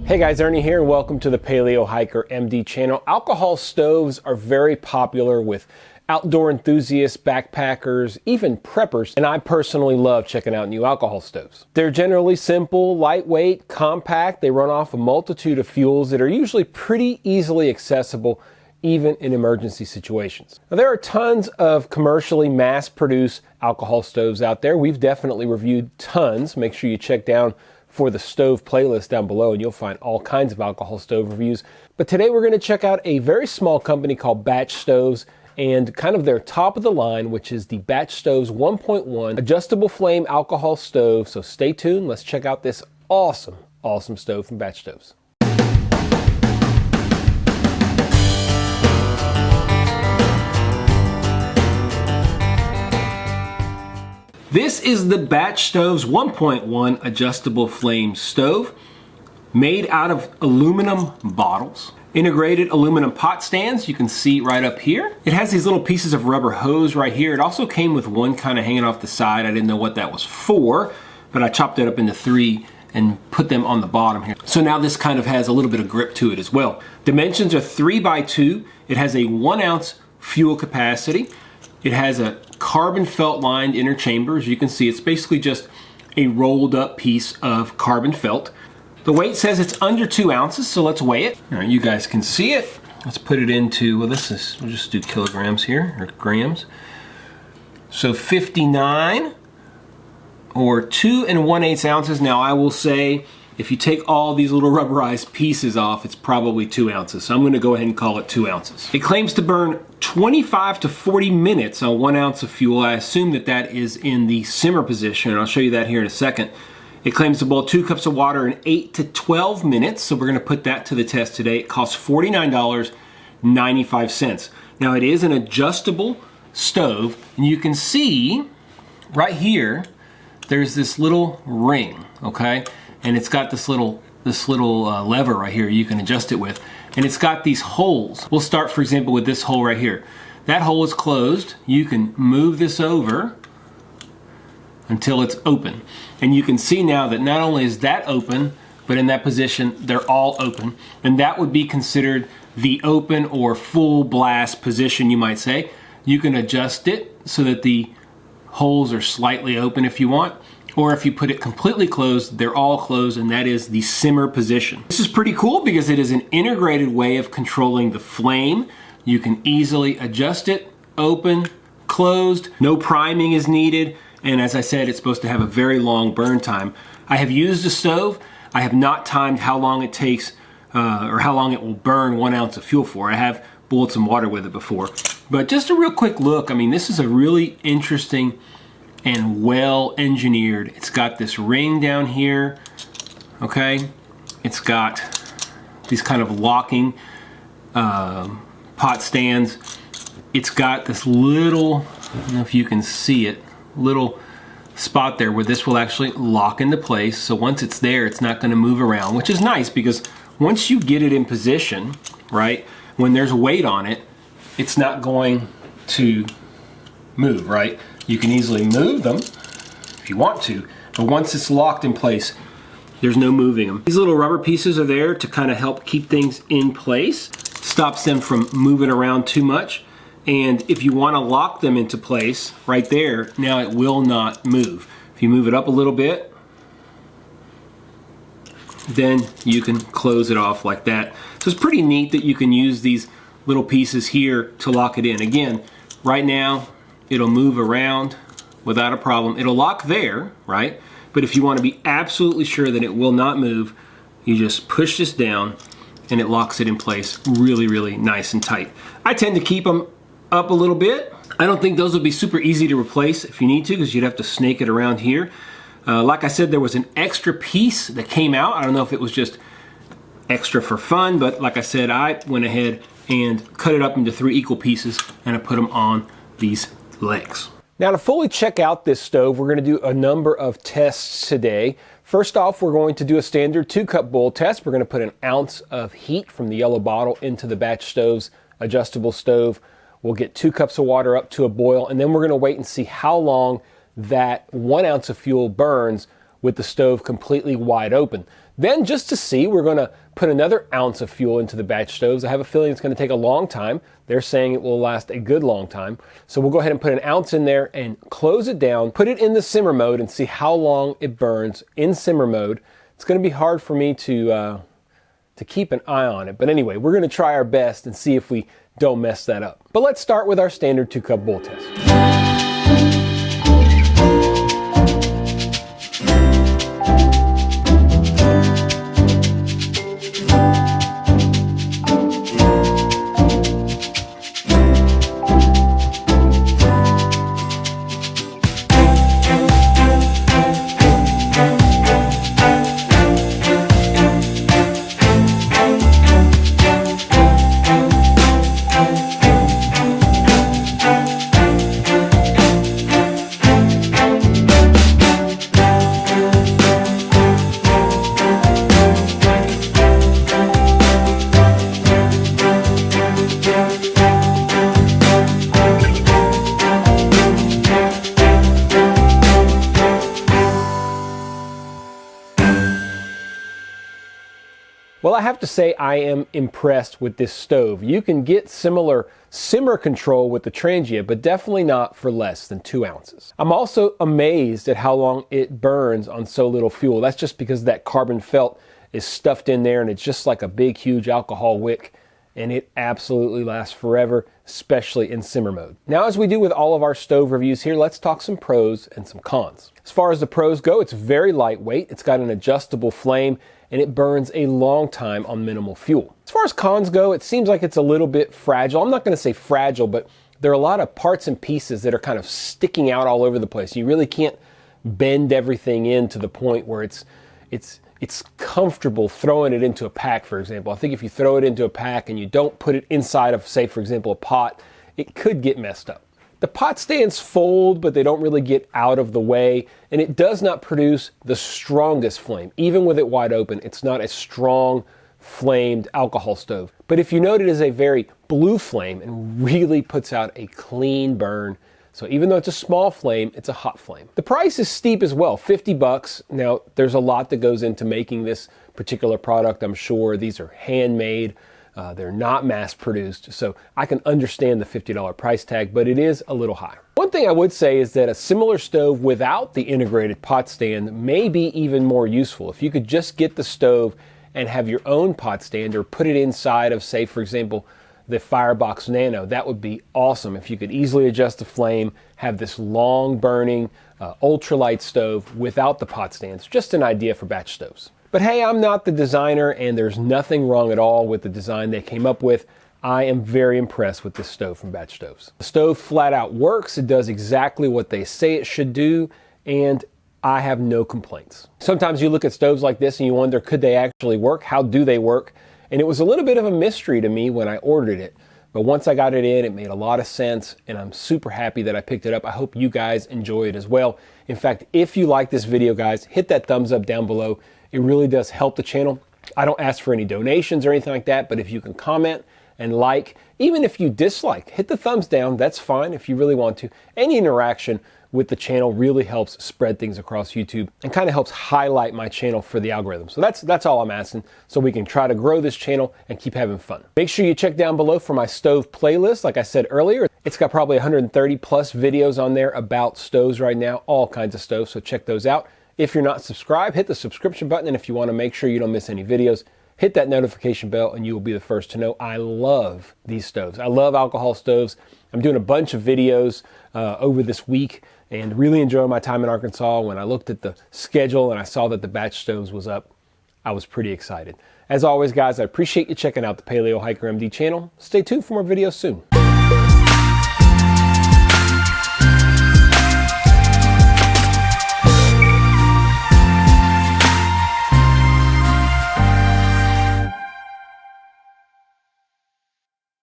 Hey guys, Ernie here and welcome to the Paleo Hiker MD channel. Alcohol stoves are very popular with outdoor enthusiasts, backpackers, even preppers, and I personally love checking out new alcohol stoves. They're generally simple, lightweight, compact. They run off a multitude of fuels that are usually pretty easily accessible even in emergency situations. Now, there are tons of commercially mass-produced alcohol stoves out there. We've definitely reviewed tons. Make sure you check down for the stove playlist down below and you'll find all kinds of alcohol stove reviews. But today we're going to check out a very small company called Batch Stoves and kind of their top of the line, which is the BATCHSTOVEZ 1.1 adjustable flame alcohol stove. So stay tuned. Let's check out this awesome stove from Batch Stoves. This is the BATCHSTOVEZ 1.1 adjustable flame stove made out of aluminum bottles. Integrated aluminum pot stands, you can see right up here. It has these little pieces of rubber hose right here. It also came with one kind of hanging off the side. I didn't know what that was for, but I chopped it up into three and put them on the bottom here. So now this kind of has a little bit of grip to it as well. Dimensions are 3x2. It has a 1 ounce fuel capacity. It has a carbon felt lined inner chamber. As you can see, it's basically just a rolled up piece of carbon felt. The weight says it's under 2 ounces, so let's weigh it. All right, you guys can see it. Let's put it into, well, we'll just do kilograms here, or grams. So 59 or 2 1/8 ounces. Now I will say, if you take all these little rubberized pieces off, it's probably 2 ounces. So I'm gonna go ahead and call it 2 ounces. It claims to burn 25 to 40 minutes on 1 ounce of fuel. I assume that that is in the simmer position, and I'll show you that here in a second. It claims to boil 2 cups of water in 8 to 12 minutes, so we're gonna put that to the test today. It costs $49.95. Now it is an adjustable stove, and you can see right here, there's this little ring, okay? And it's got this little lever right here you can adjust it with. And it's got these holes. We'll start, for example, with this hole right here. That hole is closed. You can move this over until it's open. And you can see now that not only is that open, but in that position, they're all open. And that would be considered the open or full blast position, you might say. You can adjust it so that the holes are slightly open if you want. Or if you put it completely closed, they're all closed, and that is the simmer position. This is pretty cool because it is an integrated way of controlling the flame. You can easily adjust it, open, closed, no priming is needed, and as I said, it's supposed to have a very long burn time. I have used the stove. I have not timed how long it takes or how long it will burn 1 ounce of fuel for. I have boiled some water with it before. But just a real quick look, I mean, this is a really interesting and well engineered. It's got this ring down here, okay? It's got these kind of locking pot stands. It's got this little, I don't know if you can see it, little spot there where this will actually lock into place. So once it's there, it's not gonna move around, which is nice because once you get it in position, right, when there's weight on it, it's not going to move, right? You can easily move them if you want to, but once it's locked in place, there's no moving them. These little rubber pieces are there to kind of help keep things in place, stops them from moving around too much. And if you want to lock them into place right there, now it will not move. If you move it up a little bit, then you can close it off like that. So it's pretty neat that you can use these little pieces here to lock it in. Again, right now, it'll move around without a problem. It'll lock there, right? But if you want to be absolutely sure that it will not move, you just push this down and it locks it in place really, really nice and tight. I tend to keep them up a little bit. I don't think those would be super easy to replace if you need to, because you'd have to snake it around here. Like I said, there was an extra piece that came out. I don't know if it was just extra for fun, but like I said, I went ahead and cut it up into 3 equal pieces and I put them on these legs. Now, to fully check out this stove, we're going to do a number of tests today. First off, we're going to do a standard 2-cup boil test. We're going to put 1 ounce of heat from the yellow bottle into the BATCHSTOVEZ adjustable stove. We'll get 2 cups of water up to a boil, and then we're going to wait and see how long that 1 ounce of fuel burns with the stove completely wide open. Then just to see, we're going to put another ounce of fuel into the batch stoves. I have a feeling it's going to take a long time. They're saying it will last a good long time. So we'll go ahead and put an ounce in there and close it down, put it in the simmer mode and see how long it burns in simmer mode. It's going to be hard for me to keep an eye on it. But anyway, we're going to try our best and see if we don't mess that up. But let's start with our standard 2-cup bowl test. Well, I have to say I am impressed with this stove. You can get similar simmer control with the Trangia, but definitely not for less than 2 ounces. I'm also amazed at how long it burns on so little fuel. That's just because that carbon felt is stuffed in there and it's just like a big, huge alcohol wick, and it absolutely lasts forever, especially in simmer mode. Now, as we do with all of our stove reviews here, let's talk some pros and some cons. As far as the pros go, it's very lightweight. It's got an adjustable flame, and it burns a long time on minimal fuel. As far as cons go, it seems like it's a little bit fragile. I'm not going to say fragile, but there are a lot of parts and pieces that are kind of sticking out all over the place. You really can't bend everything in to the point where it's comfortable throwing it into a pack, for example. I think if you throw it into a pack and you don't put it inside of, say, for example, a pot, it could get messed up. The pot stands fold, but they don't really get out of the way, and it does not produce the strongest flame. Even with it wide open, it's not a strong flamed alcohol stove. But if you note, it is a very blue flame and really puts out a clean burn. So even though it's a small flame, it's a hot flame. The price is steep as well, 50 bucks. Now, there's a lot that goes into making this particular product, I'm sure. These are handmade. They're not mass produced, so I can understand the $50 price tag, but it is a little high. One thing I would say is that a similar stove without the integrated pot stand may be even more useful. If you could just get the stove and have your own pot stand or put it inside of, say, for example, the Firebox Nano, that would be awesome. If you could easily adjust the flame, have this long burning ultralight stove without the pot stands. Just an idea for batch stoves. But hey, I'm not the designer, and there's nothing wrong at all with the design they came up with. I am very impressed with this stove from Batch Stoves. The stove flat out works. It does exactly what they say it should do, and I have no complaints. Sometimes you look at stoves like this and you wonder, could they actually work? How do they work? And it was a little bit of a mystery to me when I ordered it. But once I got it in, it made a lot of sense, and I'm super happy that I picked it up. I hope you guys enjoy it as well. In fact, if you like this video, guys, hit that thumbs up down below. It really does help the channel. I don't ask for any donations or anything like that, but if you can comment and like, even if you dislike, hit the thumbs down. That's fine if you really want to. Any interaction with the channel really helps spread things across YouTube and kind of helps highlight my channel for the algorithm. So that's all I'm asking, so we can try to grow this channel and keep having fun. Make sure you check down below for my stove playlist. Like I said earlier, it's got probably 130 plus videos on there about stoves right now, all kinds of stoves, so check those out. If you're not subscribed, hit the subscription button, and if you want to make sure you don't miss any videos, hit that notification bell and you will be the first to know. I love these stoves. I love alcohol stoves. I'm doing a bunch of videos over this week and really enjoying my time in Arkansas. When I looked at the schedule and I saw that the Batch Stoves was up, I was pretty excited. As always, guys, I appreciate you checking out the Paleo Hiker MD channel. Stay tuned for more videos soon.